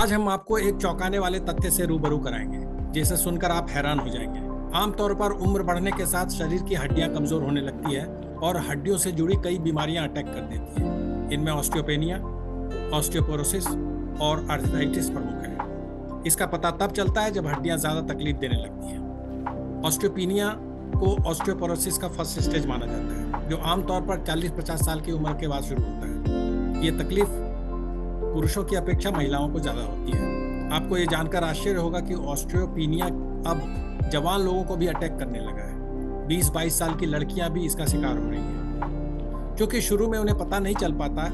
आज हम आपको एक चौंकाने वाले तथ्य से रूबरू कराएंगे, जिसे सुनकर आप हैरान हो जाएंगे। आमतौर पर उम्र बढ़ने के साथ शरीर की हड्डियां कमजोर होने लगती है और हड्डियों से जुड़ी कई बीमारियां अटैक कर देती हैं। इनमें ऑस्टियोपेनिया, ऑस्टियोपोरोसिस और आर्थराइटिस प्रमुख है। इसका पता तब चलता है जब हड्डियां ज्यादा तकलीफ देने लगती हैं। ऑस्टियोपेनिया को ऑस्टियोपोरोसिस का फर्स्ट स्टेज माना जाता है, जो आमतौर पर 40-50 साल की उम्र के बाद शुरू होता है। ये तकलीफ पुरुषों की अपेक्षा महिलाओं को ज्यादा होती है। आपको ये जानकर आश्चर्य होगा कि ऑस्टियोपेनिया अब जवान लोगों को भी अटैक करने लगा है। 20-22 साल की लड़कियां भी इसका शिकार हो रही हैं। क्योंकि शुरू में उन्हें पता नहीं चल पाता,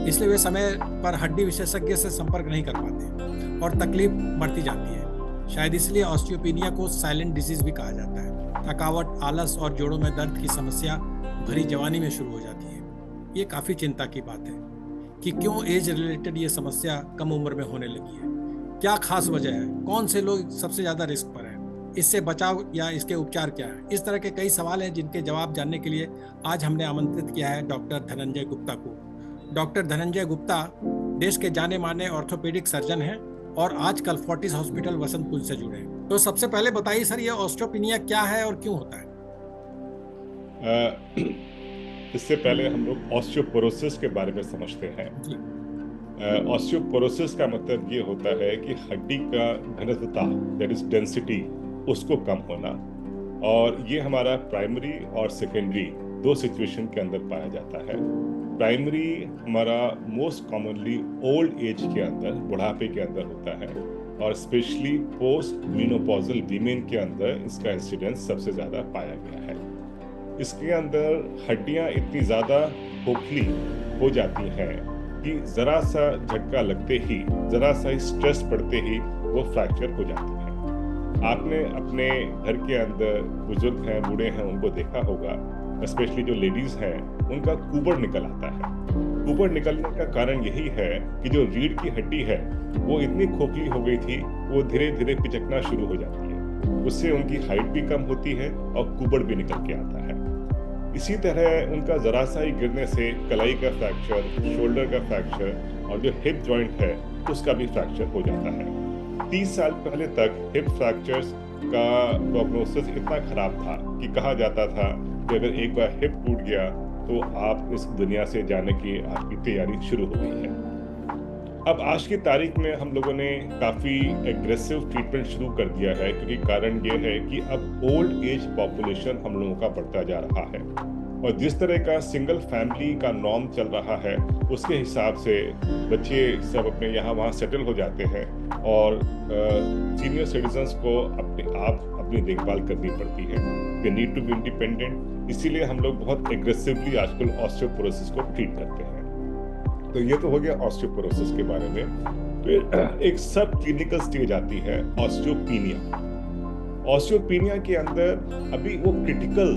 इसलिए वे समय पर हड्डी विशेषज्ञ से संपर्क नहीं कर पाते और तकलीफ बढ़ती जाती है। शायद इसलिए ऑस्टियोपेनिया को साइलेंट डिजीज भी कहा जाता है। थकावट, आलस और जोड़ों में दर्द की समस्या भरी जवानी में शुरू हो जाती है। ये काफी चिंता की बात है कि क्यों एज रिलेटेड ये समस्या कम उम्र में होने लगी है। क्या खास वजह है? कौन से लोग सबसे ज्यादा रिस्क पर हैं? इससे बचाव या इसके उपचार क्या है? इस तरह के कई सवाल हैं जिनके जवाब जानने के लिए आज हमने आमंत्रित किया है डॉक्टर धनंजय गुप्ता को। डॉक्टर धनंजय गुप्ता देश के जाने माने ऑर्थोपेडिक सर्जन हैं और आजकल फोर्टिस हॉस्पिटल वसंतपुर से जुड़े हैं। तो सबसे पहले बताइए सर, ये ऑस्टियोपेनिया क्या है और क्यों होता है? इससे पहले हम लोग ऑस्टियोपोरोसिस के बारे में समझते हैं। ऑस्टियोपोरोसिस का मतलब ये होता है कि हड्डी का घनत्वता, दैट इज डेंसिटी, उसको कम होना। और ये हमारा प्राइमरी और सेकेंडरी दो सिचुएशन के अंदर पाया जाता है। प्राइमरी हमारा मोस्ट कॉमनली ओल्ड एज के अंदर, बुढ़ापे के अंदर होता है, और स्पेशली पोस्ट मेनोपॉजल वीमेन के अंदर इसका इंसिडेंस सबसे ज़्यादा पाया गया है। इसके अंदर हड्डियां इतनी ज़्यादा खोखली हो जाती हैं कि ज़रा सा झटका लगते ही, ज़रा सा ही स्ट्रेस पड़ते ही वो फ्रैक्चर हो जाती है। आपने अपने घर के अंदर बुजुर्ग हैं, बूढ़े हैं, उनको देखा होगा, स्पेशली जो लेडीज़ हैं, उनका कुबड़ निकल आता है। कुबड़ निकलने का कारण यही है कि जो रीढ़ की हड्डी है वो इतनी खोखली हो गई थी, वो धीरे धीरे पिचकना शुरू हो जाती है। उससे उनकी हाइट भी कम होती है और कुबड़ भी निकल के आता है। इसी तरह उनका ज़रा सा ही गिरने से कलाई का फ्रैक्चर, शोल्डर का फ्रैक्चर और जो हिप जॉइंट है उसका भी फ्रैक्चर हो जाता है। 30 साल पहले तक हिप फ्रैक्चर्स का प्रोग्नोसिस इतना खराब था कि कहा जाता था कि अगर एक बार हिप टूट गया तो आप इस दुनिया से जाने की आपकी तैयारी शुरू हो गई है। अब आज की तारीख में हम लोगों ने काफ़ी एग्रेसिव ट्रीटमेंट शुरू कर दिया है, क्योंकि कारण ये है कि अब ओल्ड एज पॉपुलेशन हम लोगों का बढ़ता जा रहा है और जिस तरह का सिंगल फैमिली का नॉर्म चल रहा है उसके हिसाब से बच्चे सब अपने यहाँ वहाँ सेटल हो जाते हैं और सीनियर सिटीजन्स को अपने आप अपनी देखभाल करनी पड़ती है। They need to be independent. इसीलिए हम लोग बहुत एग्रेसिवली आजकल ऑस्टियोपोरोसिस को ट्रीट करते हैं। तो ये तो हो गया ऑस्टियोपोरोसिस के बारे में। फिर एक सब क्लिनिकल स्टेज आती है ऑस्टियोपेनिया। ऑस्टियोपेनिया के अंदर अभी वो क्रिटिकल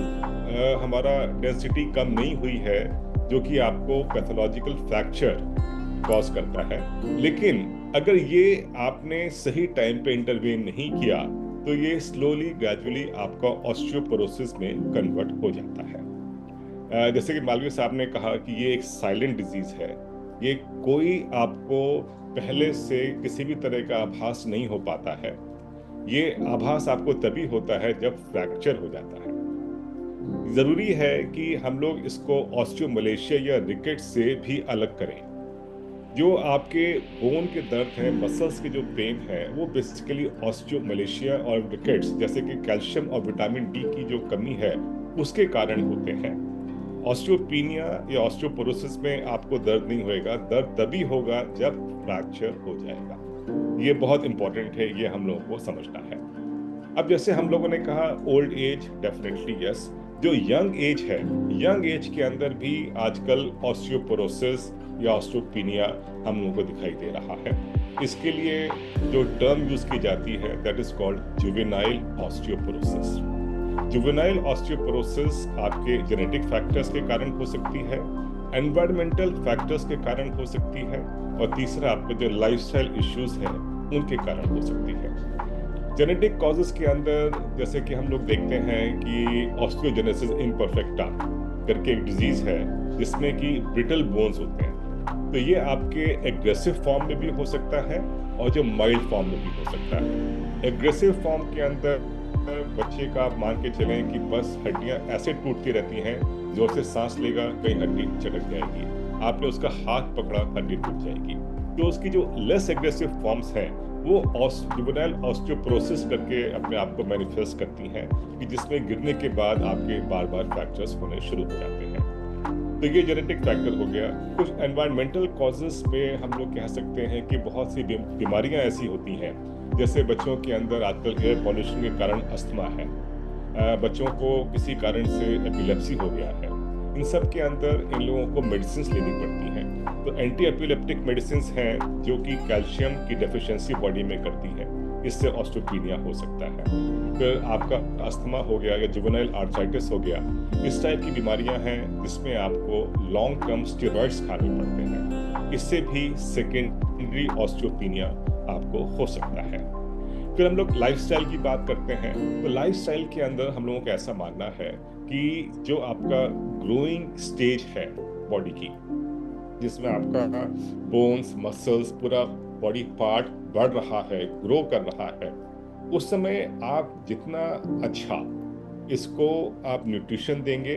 हमारा डेंसिटी कम नहीं हुई है जो कि आपको पैथोलॉजिकल फ्रैक्चर कॉज करता है, लेकिन अगर ये आपने सही टाइम पे इंटरवेन नहीं किया तो ये स्लोली ग्रेजुअली आपका ऑस्टियोपोरोसिस में कन्वर्ट हो जाता है। जैसे कि मालवीय साहब ने कहा कि ये एक साइलेंट डिजीज है। ये कोई आपको पहले से किसी भी तरह का आभास नहीं हो पाता है। ये आभास आपको तभी होता है जब फ्रैक्चर हो जाता है। ज़रूरी है कि हम लोग इसको ऑस्टियोमलेशिया या रिकेट से भी अलग करें। जो आपके बोन के दर्द है, मसल्स के जो पेन है, वो बेसिकली ऑस्टियोमलेशिया और रिकेट्स जैसे कि कैल्शियम और विटामिन डी की जो कमी है उसके कारण होते हैं। ऑस्टियोपेनिया या ऑस्टियोपोरोसिस में आपको दर्द नहीं होएगा, दर्द तभी होगा जब फ्रैक्चर हो जाएगा। ये बहुत इंपॉर्टेंट है, ये हम लोगों को समझना है। अब जैसे हम लोगों ने कहा ओल्ड एज, डेफिनेटली यस। जो यंग एज है, यंग एज के अंदर भी आजकल ऑस्टियोपोरोसिस या ऑस्टियोपेनिया हम लोगों को दिखाई दे रहा है। इसके लिए जो टर्म यूज की जाती है that is called juvenile osteoporosis. Juvenile osteoporosis आपके जेनेटिक फैक्टर्स के कारण हो सकती है, एनवायरमेंटल फैक्टर्स के कारण हो सकती है, और तीसरा आपके जो लाइफस्टाइल इश्यूज हैं उनके कारण हो सकती है। जेनेटिक कॉजेस के अंदर जैसे कि हम लोग देखते हैं कि ऑस्टियोजेनेसिस इम्परफेक्टा करके एक डिजीज है जिसमें कि ब्रिटल बोन्स होते हैं। तो ये आपके एग्रेसिव फॉर्म में भी हो सकता है और जो माइल्ड फॉर्म में भी हो सकता है। एग्रेसिव फॉर्म के अंदर बच्चे का आप मान के चलें कि बस हड्डियां ऐसे टूटती रहती हैं, जोर से सांस लेगा कहीं हड्डी चटक जाएगी, आपने उसका हाथ पकड़ा हड्डी टूट जाएगी। तो उसकी जो लेस एग्रेसिव फॉर्म्स हैं वो जुवेनाइल ऑस्टियोपोरोसिस करके अपने आप को मैनिफेस्ट करती हैं, कि जिसमें गिरने के बाद आपके बार बार फ्रैक्चर्स होने शुरू हो जाते हैं। तो ये जेनेटिक फैक्टर हो गया। कुछ एनवायरमेंटल कॉजेस में हम लोग कह सकते हैं कि बहुत सी बीमारियां ऐसी होती हैं, जैसे बच्चों के अंदर आजकल एयर पॉल्यूशन के कारण अस्थमा है, बच्चों को किसी कारण से एपिलेप्सी हो गया है, इन सब के अंदर इन लोगों को मेडिसिन लेनी पड़ती हैं। तो एंटी एपिलेप्टिक मेडिसिन हैं जो कि कैल्शियम की डेफिशिएंसी बॉडी में करती है, इससे ऑस्टियोपीनिया हो सकता है। फिर आपका अस्थमा हो गया या जुवेनाइल आर्थराइटिस हो गया, इस टाइप की बीमारियां हैं जिसमें आपको लॉन्ग टर्म स्टेरॉइड्स खाने पड़ते हैं, इससे भी सेकेंडरी ऑस्टियोपीनिया आपको हो सकता है। फिर हम लोग लाइफस्टाइल की बात करते हैं, तो लाइफस्टाइल के अंदर हम लोगों का ऐसा मानना है कि जो आपका ग्रोइंग स्टेज है बॉडी की, जिसमें आपका बोन्स मसल्स पूरा बॉडी पार्ट बढ़ रहा है, ग्रो कर रहा है, उस समय आप जितना अच्छा इसको आप न्यूट्रिशन देंगे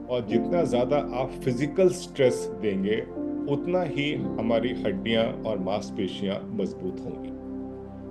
और जितना ज़्यादा आप फिजिकल स्ट्रेस देंगे, उतना ही हमारी हड्डियां और मांसपेशियां मजबूत होंगी।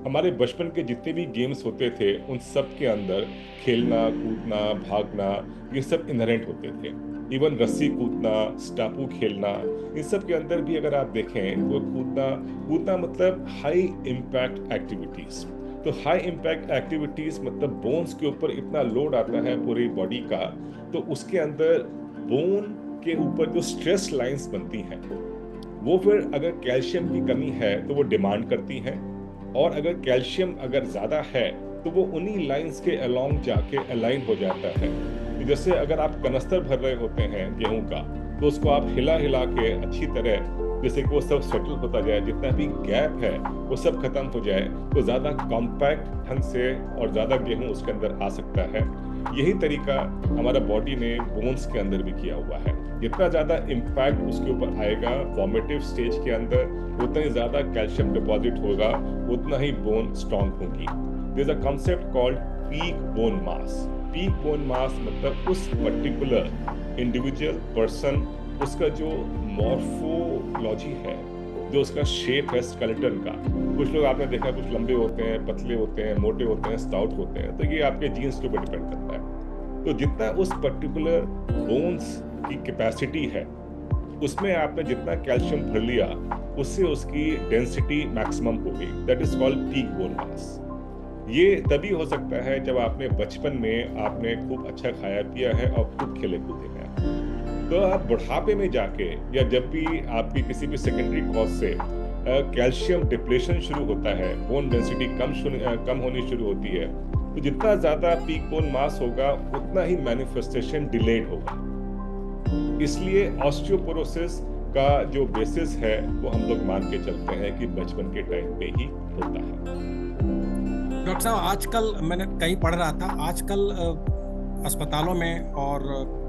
हमारे बचपन के जितने भी गेम्स होते थे उन सब के अंदर खेलना कूदना भागना ये सब इनहेरेंट होते थे। इवन रस्सी कूदना, स्टापू खेलना, इन सब के अंदर भी अगर आप देखें तो कूदना मतलब हाई इम्पैक्ट एक्टिविटीज। तो हाई इम्पैक्ट एक्टिविटीज मतलब बोन्स के ऊपर इतना लोड आता है पूरी बॉडी का, तो उसके अंदर बोन के ऊपर जो स्ट्रेस लाइंस बनती हैं वो फिर अगर कैल्शियम की कमी है तो वो डिमांड करती हैं, और अगर कैल्शियम अगर ज़्यादा है तो वो उन्हीं लाइंस के अलोंग जाके अलाइन हो जाता है। जैसे अगर आप कनस्तर भर रहे होते हैं गेहूं का, तो उसको आप हिला के अच्छी तरह जैसे कि वो सब सेटल होता जाए, जितना भी गैप है वो सब खत्म हो जाए, तो ज़्यादा कॉम्पैक्ट ढंग से और ज़्यादा गेहूं उसके अंदर आ सकता है। यही तरीका हमारा बॉडी ने बोन्स के अंदर भी किया हुआ है। जितना ज़्यादा इम्पैक्ट उसके ऊपर आएगा फॉर्मेटिव स्टेज के अंदर, उतना ही ज़्यादा कैल्शियम डिपॉजिट होगा, उतना ही बोन स्ट्रांग होगी। There is a concept called peak bone mass. Peak bone mass मतलब उस पर्टिकुलर इंडिविजुअल पर्सन, उसका जो मॉर्फोलॉजी है, जो उसका शेप है स्केलेटन का। कुछ लोग आपने देखा कुछ लंबे होते हैं, पतले होते हैं, मोटे होते हैं, स्टाउट होते हैं, तो ये आपके जीन्स के ऊपर डिपेंड करता है। तो जितना उस पर्टिकुलर बोन्स की कैपेसिटी है, उसमें आपने जितना कैल्शियम भर लिया, उससे उसकी डेंसिटी मैक्सिमम होगी। That is called peak bone मास। ये तभी हो सकता है जब आपने बचपन में आपने खूब अच्छा खाया पिया है और खूब खेले कूदे हैं। तो आप बुढ़ापे में जाके या जब भी आपकी किसी भी सेकेंडरी कॉज से कैल्शियम डिप्लेशन शुरू होता है, बोन डेंसिटी कम होनी शुरू होती है, तो जितना ज्यादा पीक बोन मास होगा उतना ही मैनिफेस्टेशन डिलेड होगा। इसलिए ऑस्टियोपोरोसिस का जो बेसिस है वो हम लोग मान के चलते हैं कि बचपन के टाइम पे ही होता है। डॉक्टर साहब, आजकल मैंने कहीं पढ़ रहा था, आजकल अस्पतालों में और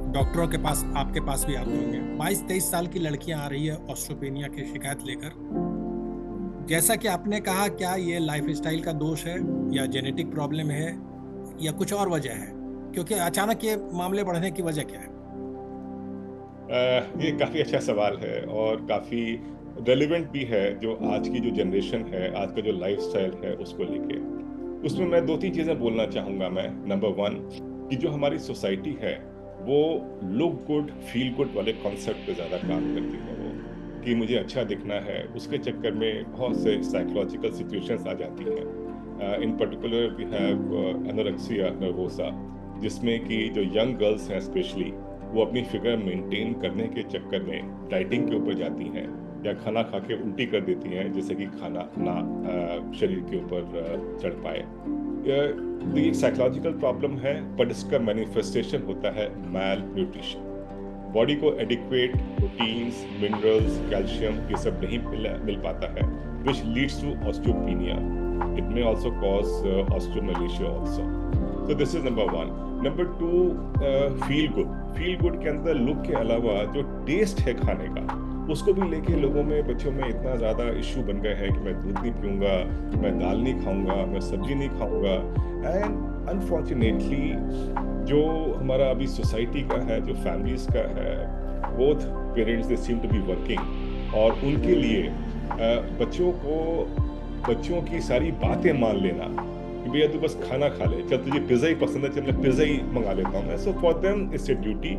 डॉक्टरों के पास, आपके पास भी आते होंगे, 22-23 साल की लड़कियां आ रही है ऑस्टियोपेनिया की शिकायत लेकर। जैसा कि आपने कहा, क्या ये लाइफस्टाइल का दोष है या जेनेटिक प्रॉब्लम है या कुछ और वजह है? क्योंकि अचानक ये मामले बढ़ने की वजह क्या है? ये काफ़ी अच्छा सवाल है और काफ़ी रेलिवेंट भी है जो आज की जो जनरेशन है, आज का जो लाइफस्टाइल है उसको लेके। उसमें मैं 2-3 चीज़ें बोलना चाहूँगा मैं। नंबर 1 कि जो हमारी सोसाइटी है वो लुक गुड फील गुड वाले कॉन्सेप्ट पे ज़्यादा काम करती है, वो कि मुझे अच्छा दिखना है। उसके चक्कर में बहुत से साइकोलॉजिकल सिचुएशंस आ जाती हैं। In particular we have anorexia nervosa, जिसमें कि जो यंग गर्ल्स हैं स्पेशली, वो अपनी फिगर मेंटेन करने के चक्कर में डाइटिंग के ऊपर जाती हैं या खाना खा के उल्टी कर देती हैं, जिससे कि खाना ना शरीर के ऊपर चढ़ पाए। तो ये साइकोलॉजिकल प्रॉब्लम है, बट इसका मैनिफेस्टेशन होता है मैल न्यूट्रिशन। बॉडी को एडिक्वेट प्रोटीन्स, मिनरल्स, कैल्शियम ये सब नहीं मिल पाता है, which leads to osteopenia. It may also cause osteomalacia also. तो this is number 1। Number 2 feel good. Feel good के अंदर लुक के अलावा जो टेस्ट है खाने का, उसको भी लेके लोगों में, बच्चों में इतना ज़्यादा इश्यू बन गए हैं कि मैं दूध नहीं पीऊँगा, मैं दाल नहीं खाऊँगा, मैं सब्ज़ी नहीं खाऊँगा। एंड अनफॉर्चुनेटली जो हमारा अभी सोसाइटी का है, जो फैमिलीज़ का है, both parents they seem to be working, और उनके लिए बच्चों की सारी बातें मान लेना कि भैया तू बस खाना खा ले, चल तुझे पिज़्ज़ा ही पसंद है, चल मैं पिज़्ज़ा ही मंगा लेता हूँ। So for them it's a duty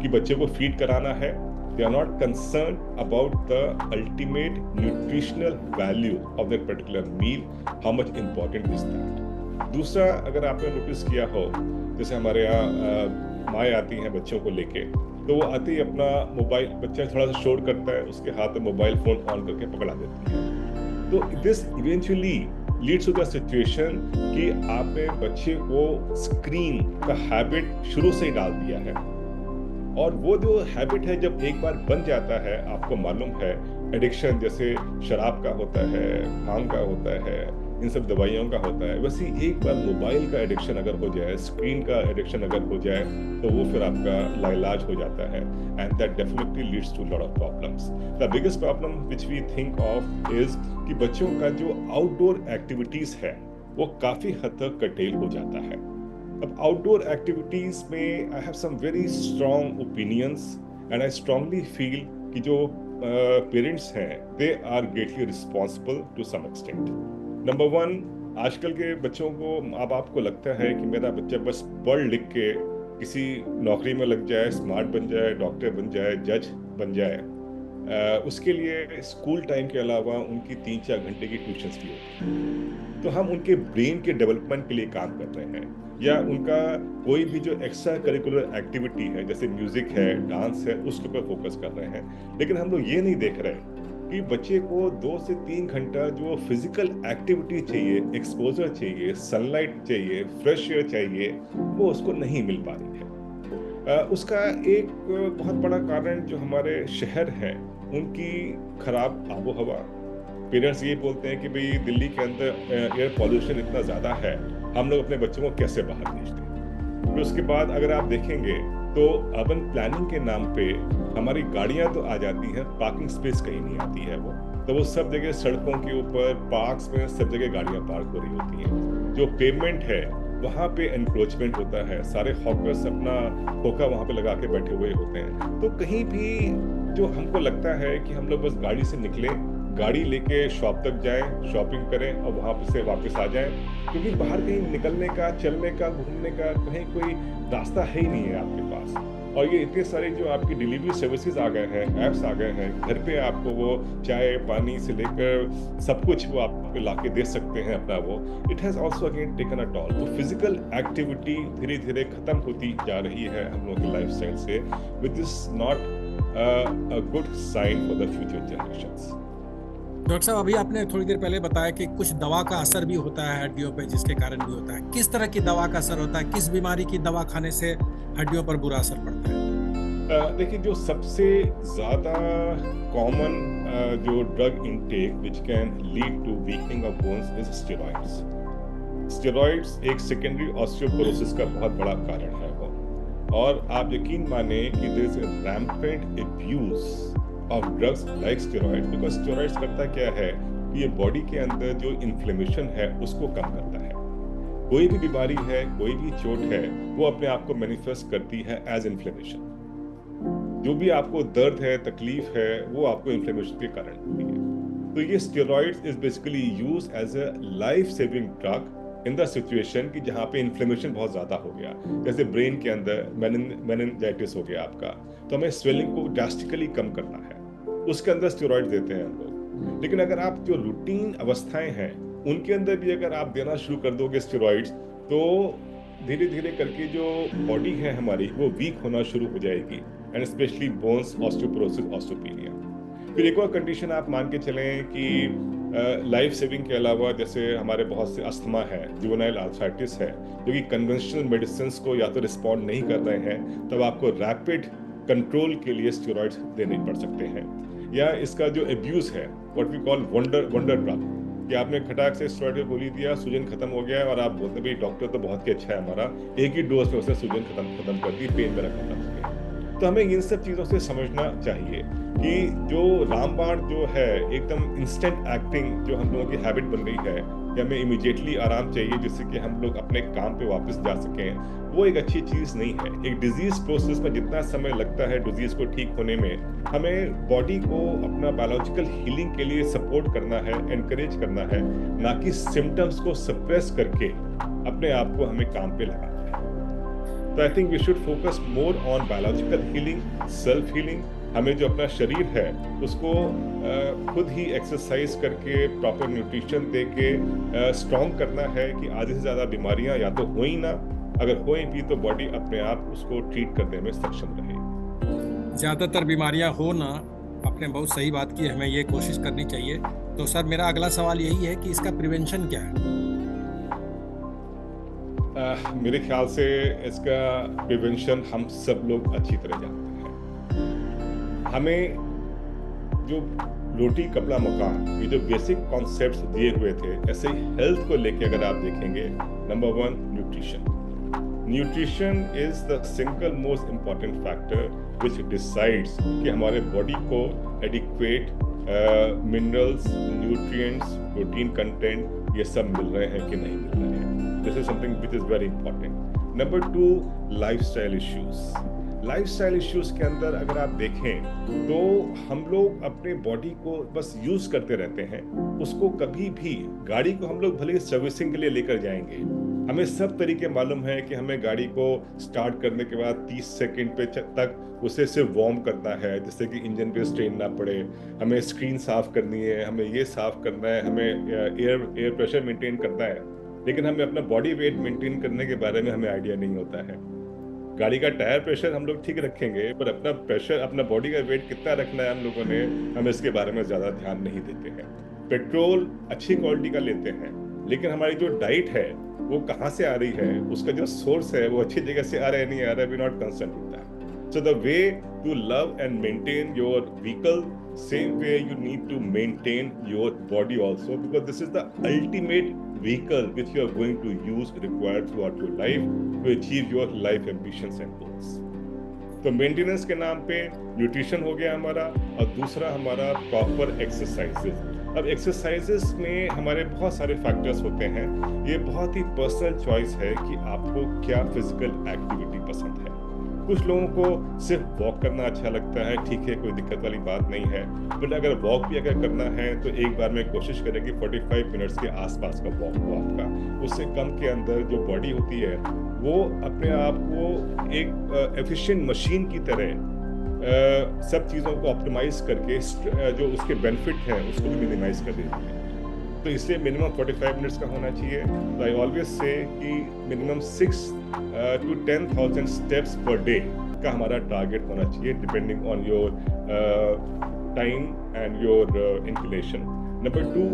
कि बच्चे को फीड कराना है। They are not concern about the ultimate nutritional value of that particular meal, how much important is that. दूसरा, अगर आपने नोटिस किया हो, जैसे हमारे यहाँ माएँ आती हैं बच्चों को लेके, तो वो आते ही अपना मोबाइल, बच्चा थोड़ा सा शोर करता है, उसके हाथ में मोबाइल फोन ऑन करके पकड़ा देती है। तो this eventually leads to the situation कि आपने बच्चे को स्क्रीन का हैबिट शुरू से ही डाल दिया है, और वो जो हैबिट है जब एक बार बन जाता है, आपको मालूम है एडिक्शन जैसे शराब का होता है, भांग का होता है, इन सब दवाइयों का होता है, वैसे एक बार मोबाइल का एडिक्शन अगर हो जाए, स्क्रीन का एडिक्शन अगर हो जाए, तो वो फिर आपका लाइलाज हो जाता है, and that definitely leads to lot of problems. The biggest problem which we think of is कि बच्चों का जो आउटडोर एक्टिविटीज है वो काफी हद तक कटेल हो जाता है। अब आउटडोर एक्टिविटीज में I have some very strong opinions, and I strongly feel कि जो पेरेंट्स हैं they are greatly responsible to some extent. Number one, आजकल के बच्चों को, माँ बाप को लगता है कि मेरा बच्चा बस पढ़ लिख के किसी नौकरी में लग जाए, स्मार्ट बन जाए, डॉक्टर बन जाए, जज बन जाए, उसके लिए स्कूल टाइम के अलावा उनकी 3-4 घंटे की ट्यूशन्स भी होती हैं। तो हम उनके ब्रेन के डेवलपमेंट के लिए काम कर रहे हैं, या उनका कोई भी जो एक्स्ट्रा करिकुलर एक्टिविटी है, जैसे म्यूजिक है, डांस है, उसके ऊपर फोकस कर रहे हैं। लेकिन हम लोग ये नहीं देख रहे कि बच्चे को 2 से 3 घंटा जो फिजिकल एक्टिविटी चाहिए, एक्सपोजर चाहिए, सनलाइट चाहिए, फ्रेश एयर चाहिए, वो उसको नहीं मिल पा रही है। उसका एक बहुत बड़ा कारण जो हमारे शहर हैं उनकी खराब आबो हवा। पेरेंट्स ये बोलते हैं कि भाई दिल्ली के अंदर एयर पॉल्यूशन इतना ज़्यादा है, हम लोग अपने बच्चों को कैसे बाहर भेज दें। फिर उसके बाद अगर आप देखेंगे तो अर्बन प्लानिंग के नाम पे हमारी गाड़ियां तो आ जाती हैं, पार्किंग स्पेस कहीं नहीं आती है। वो सब जगह सड़कों के ऊपर, पार्क्स में, सब जगह गाड़ियां पार्क हो रही होती हैं। जो पेवमेंट है वहाँ पे एनक्रोचमेंट होता है, सारे हॉकर्स अपना खोखा वहाँ पे लगा के बैठे हुए होते हैं। तो कहीं भी जो हमको लगता है कि हम लोग बस गाड़ी से निकले, गाड़ी लेके शॉप तक जाएं, शॉपिंग करें और वहाँ से वापस आ जाएं, क्योंकि बाहर कहीं निकलने का, चलने का, घूमने का कहीं कोई रास्ता है ही नहीं है आपके पास। और ये इतने सारे जो आपकी डिलीवरी सर्विसेज आ गए हैं, ऐप्स आ गए हैं, घर पे आपको वो चाय पानी से लेकर सब कुछ वो आपको ला के दे सकते हैं अपना वो। It has also again taken a tall. तो फिजिकल एक्टिविटी धीरे धीरे खत्म होती जा रही है हम लोग के लाइफ स्टाइल से, which is not a good sign for the future generations. Doctor साहब, अभी आपने थोड़ी देर पहले बताया कि कुछ दवा का असर भी होता है हड्डियों पे, जिसके कारण भी होता है। किस तरह की दवा का असर होता है? किस बीमारी की दवा खाने से हड्डियों पर बुरा असर पड़ता है? देखिए, जो सबसे ज़्यादा कॉमन जो drug intake which can lead to weakening of bones is steroids. Steroids एक सेकेंडरी ऑस्टियोपोरोसिस का बहुत बड़ा कारण है वो, और आप यकीन माने कि there is a rampant abuse of drugs like steroids, because steroids करता क्या है, ये बॉडी के अंदर जो इन्फ्लेमेशन है उसको कम करता है। कोई भी बीमारी है, कोई भी चोट है, वो अपने आप को मैनिफेस्ट करती है एज इन्फ्लेमेशन। जो भी आपको दर्द है, तकलीफ है, वो आपको इन्फ्लेमेशन के कारण होती है। तो ये steroids is basically use as a life saving drug in the situation कि जहाँ पे इन्फ्लेमेशन बहुत ज्यादा हो गया, जैसे ब्रेन के अंदर मेनिंजाइटिस हो गया आपका, तो हमें स्वेलिंग को ड्रास्टिकली कम करना है, उसके अंदर स्टेरॉइड देते हैं हम लोग। लेकिन अगर आप जो रूटीन अवस्थाएं हैं उनके अंदर भी अगर आप देना शुरू कर दोगे स्टेरॉइड्स, तो धीरे धीरे करके जो बॉडी है हमारी वो वीक होना शुरू हो जाएगी, and specially bones, osteoporosis, osteopenia. फिर एक और कंडीशन आप मान के चलें कि लाइफ सेविंग के अलावा जैसे हमारे बहुत से अस्थमा है, जुवेनाइल आर्थराइटिस है, जो कि कन्वेंशनल मेडिसिन को या तो रिस्पॉन्ड नहीं कर रहे हैं, तब आपको रैपिड कंट्रोल के लिए स्टेरॉइड्स देने पड़ सकते हैं। या इसका जो एब्यूज है, what we call wonder drug, कि आपने खटाक से स्टेरॉइड की गोली दिया, सूजन खत्म हो गया, और आप बोलते भाई डॉक्टर तो बहुत ही अच्छा है हमारा, एक ही डोज में उसने सूजन खत्म कर दी, पेन मेरा खत्म हो गया। तो हमें इन सब चीज़ों से समझना चाहिए कि जो रामबाण जो है एकदम इंस्टेंट एक्टिंग जो हम लोगों की हैबिट बन गई है कि हमें इमीडिएटली आराम चाहिए जिससे कि हम लोग अपने काम पे वापस जा सकें, वो एक अच्छी चीज़ नहीं है। एक डिजीज प्रोसेस में जितना समय लगता है डिजीज को ठीक होने में, हमें बॉडी को अपना बायोलॉजिकल हीलिंग के लिए सपोर्ट करना है, एनकरेज करना है, ना कि सिम्टम्स को सप्रेस करके अपने आप को हमें काम पे लगाना है। तो I think we should focus more on biological healing, self healing. हमें जो अपना शरीर है उसको खुद ही एक्सरसाइज करके, प्रॉपर न्यूट्रिशन दे के स्ट्रॉन्ग करना है कि आधे से ज़्यादा बीमारियां या तो हो ही ना, अगर होए भी तो बॉडी अपने आप उसको ट्रीट करने में सक्षम रहे। ज़्यादातर बीमारियां हो ना, आपने बहुत सही बात की, हमें ये कोशिश करनी चाहिए। तो सर मेरा अगला सवाल यही है कि इसका प्रिवेंशन क्या है? मेरे ख्याल से इसका प्रिवेंशन हम सब लोग अच्छी तरह जानते हैं। हमें जो रोटी कपड़ा मकान, ये जो बेसिक कॉन्सेप्ट्स दिए हुए थे, ऐसे ही हेल्थ को लेके अगर आप देखेंगे, number 1 nutrition. Nutrition is the single most important factor which decides कि हमारे बॉडी को adequate minerals, nutrients, protein content ये सब मिल रहे हैं कि नहीं मिल रहे हैं। This is something which is very important. Number 2, lifestyle issues. Lifestyle issues के अंदर अगर आप देखें तो हम लोग अपने बॉडी को बस यूज करते रहते हैं, उसको कभी भी, गाड़ी को हम लोग भले सर्विसिंग के लिए लेकर जाएंगे, हमें सब तरीके मालूम है कि हमें गाड़ी को स्टार्ट करने के बाद 30 सेकंड पे तक उसे सिर्फ वार्म करना है जिससे कि इंजन पे स्ट्रेन ना पड़े, हमें स्क्रीन साफ करनी है, हमें ये साफ करना है, हमें एयर प्रेशर मेंटेन करना है, लेकिन हमें अपना बॉडी वेट मेंटेन करने के बारे में हमें आइडिया नहीं होता है। गाड़ी का टायर प्रेशर हम लोग ठीक रखेंगे, पर अपना प्रेशर, अपना बॉडी का वेट कितना रखना है हम लोगों ने, हम इसके बारे में ज़्यादा ध्यान नहीं देते हैं। पेट्रोल अच्छी क्वालिटी का लेते हैं, लेकिन हमारी जो डाइट है वो कहाँ से आ रही है, उसका जो सोर्स है वो अच्छी जगह से आ रहा है नहीं आ रहा है, we not concern with that. So the way to love and maintain your vehicle, same way you need to maintain your body also, because this is the ultimate vehicle which you are going to use, required throughout your life to achieve your life ambitions and goals. तो maintenance के नाम पे nutrition हो गया हमारा, और दूसरा हमारा प्रॉपर एक्सरसाइजेस। अब एक्सरसाइजेस में हमारे बहुत सारे फैक्टर्स होते हैं, ये बहुत ही पर्सनल चॉइस है कि आपको क्या फिजिकल एक्टिविटी पसंद है। कुछ लोगों को सिर्फ वॉक करना अच्छा लगता है, ठीक है, कोई दिक्कत वाली बात नहीं है, बट अगर वॉक भी अगर करना है तो एक बार में कोशिश करें कि 45 मिनट्स के आसपास का वॉक हो आपका। उससे कम के अंदर जो बॉडी होती है वो अपने आप को एक एफिशिएंट मशीन की तरह सब चीज़ों को ऑप्टिमाइज करके जो उसके बेनिफिट हैं उसको भी मिनिमाइज कर देती है। तो इसलिए मिनिमम 45 मिनट्स का होना चाहिए। तो आई ऑलवेज से कि minimum 6 to 10,000 steps per day का हमारा टारगेट होना चाहिए, depending on your time and your inclination. Number 2,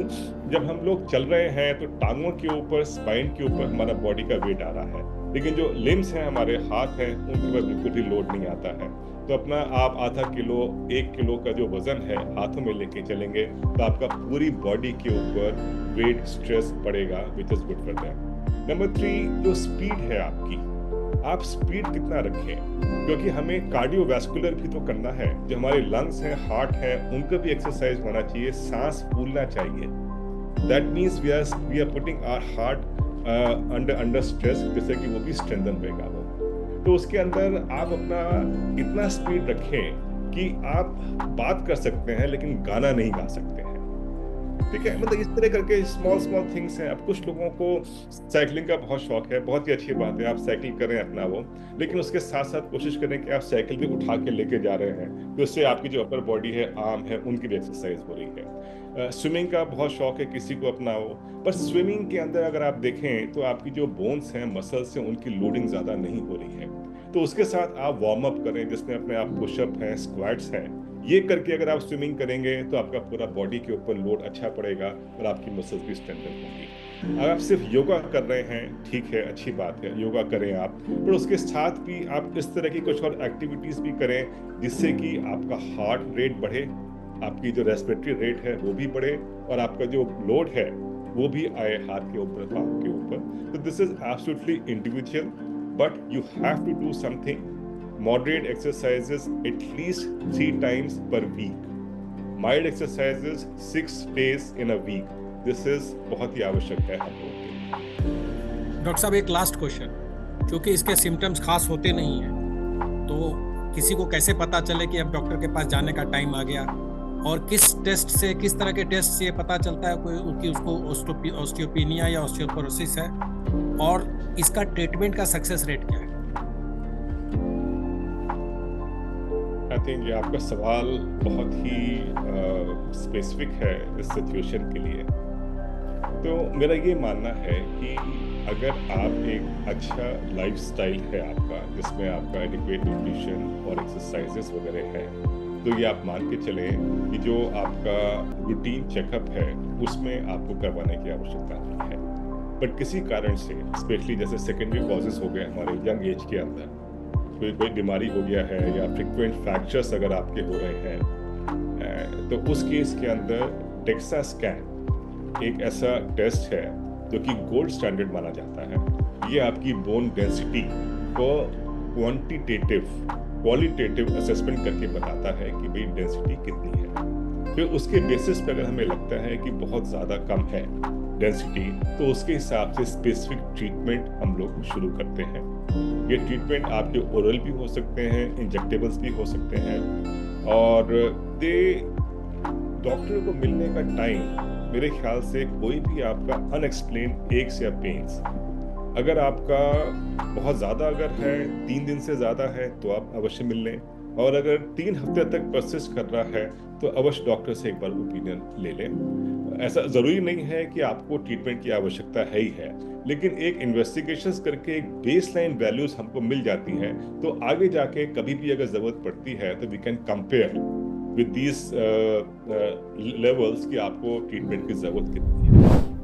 जब हम लोग चल रहे हैं तो टांगों के ऊपर, स्पाइन के ऊपर हमारा बॉडी का वेट आ रहा है, लेकिन जो लिम्स हैं, हमारे हाथ हैं, उनके ऊपर बिल्कुल भी लोड नहीं आता है। तो अपना आप आधा किलो, 1 किलो का जो वजन है हाथों में लेके चलेंगे तो आपका पूरी बॉडी के ऊपर वेट स्ट्रेस पड़ेगा, which is good for that. Number 3, जो स्पीड है आपकी, आप स्पीड कितना रखें, क्योंकि हमें कार्डियोवैस्कुलर भी तो करना है। जो हमारे लंग्स हैं, हार्ट है, उनका भी एक्सरसाइज होना चाहिए, सांस फूलना चाहिए। That means we are putting our heart under stress, जिससे कि वो भी स्ट्रेंथन रहेगा वो। तो उसके अंदर आप अपना इतना स्पीड रखें कि आप बात कर सकते हैं लेकिन गाना नहीं गा सकते हैं, ठीक है। मतलब इस तरह करके स्मॉल थिंग्स हैं। अब कुछ लोगों को साइकिलिंग का बहुत शौक है, बहुत ही अच्छी बात है, आप साइकिल करें अपना वो, लेकिन उसके साथ साथ कोशिश करें कि आप साइकिल भी उठा के लेके जा रहे हैं, तो उससे आपकी जो अपर बॉडी है, आर्म है, उनकी भी एक्सरसाइज हो रही है। स्विमिंग का बहुत शौक है किसी को अपना वो, पर स्विमिंग के अंदर अगर आप देखें तो आपकी जो बोन्स हैं, मसल्स हैं, उनकी लोडिंग ज़्यादा नहीं हो रही है। तो उसके साथ आप वार्म अप करें, जिसमें अपने आप पुशअप हैं, स्क्वाट्स हैं, ये करके अगर आप स्विमिंग करेंगे तो आपका पूरा बॉडी के ऊपर लोड अच्छा पड़ेगा और आपकी मसल्स भी स्ट्रेंथन होंगी। अगर आप सिर्फ योगा कर रहे हैं, ठीक है, अच्छी बात है, योगा करें आप, पर उसके साथ भी आप इस तरह की कुछ और एक्टिविटीज़ भी करें जिससे कि आपका हार्ट रेट बढ़े, आपकी जो रेस्पिरेटरी रेट है वो भी बढ़े, और आपका जो लोड है वो भी आए हाथ के ऊपर, पाँव के ऊपर। तो this is absolutely individual, but you have to do something moderate exercises at least 3 times per week, mild exercises 6 days in a week. This is बहुत ही आवश्यक है हम लोगों के लिए। डॉक्टर साहब एक लास्ट क्वेश्चन, क्योंकि इसके सिम्टम्स खास होते नहीं हैं, तो किसी को कैसे पता चले कि अब डॉक्टर के पास जाने का टाइम आ गया, और किस टेस्ट से, किस तरह के टेस्ट से ये पता चलता है कि उसको ऑस्टियोपेनिया या ऑस्टियोपोरोसिस है, और इसका ट्रीटमेंट का सक्सेस रेट क्या है? आई थिंक ये आपका सवाल बहुत ही स्पेसिफिक है इस सिचुएशन के लिए। तो मेरा ये मानना है कि अगर आप एक अच्छा लाइफस्टाइल है आपका, जिसमें आपका एडिक्वेट न्यूट्रिशन और एक्सरसाइजेस वगैरह है, तो ये आप मान के चलें कि जो आपका रूटीन चेकअप है उसमें आपको करवाने की आवश्यकता नहीं है। बट किसी कारण से, स्पेशली जैसे सेकेंडरी कॉजेज हो गए हमारे यंग एज के अंदर, कोई बीमारी हो गया है या फ्रिक्वेंट फ्रैक्चर्स अगर आपके हो रहे हैं, तो उस केस के अंदर डेक्सा स्कैन एक ऐसा टेस्ट है जो कि गोल्ड स्टैंडर्ड माना जाता है। ये आपकी बोन डेंसिटी को क्वालिटेटिव असेसमेंट करके बताता है कि भाई डेंसिटी कितनी है। फिर उसके बेसिस पे अगर हमें लगता है कि बहुत ज़्यादा कम है डेंसिटी, तो उसके हिसाब से स्पेसिफिक ट्रीटमेंट हम लोग शुरू करते हैं। ये ट्रीटमेंट आपके ओरल भी हो सकते हैं, इंजेक्टेबल्स भी हो सकते हैं, और डॉक्टर को मिलने का टाइम मेरे ख्याल से कोई भी आपका अनएक्सप्लेन्ड एक्स या पेन्स, अगर आपका बहुत ज़्यादा अगर है, 3 दिन से ज़्यादा है, तो आप अवश्य मिल लें, और अगर 3 हफ्ते तक परसिस्ट कर रहा है तो अवश्य डॉक्टर से एक बार ओपिनियन ले लें। ऐसा ज़रूरी नहीं है कि आपको ट्रीटमेंट की आवश्यकता है ही है, लेकिन एक इन्वेस्टिगेशंस करके एक बेसलाइन वैल्यूज हमको मिल जाती हैं, तो आगे जाके कभी भी अगर ज़रूरत पड़ती है तो we can compare with these levels कि आपको ट्रीटमेंट की ज़रूरत कितनी है।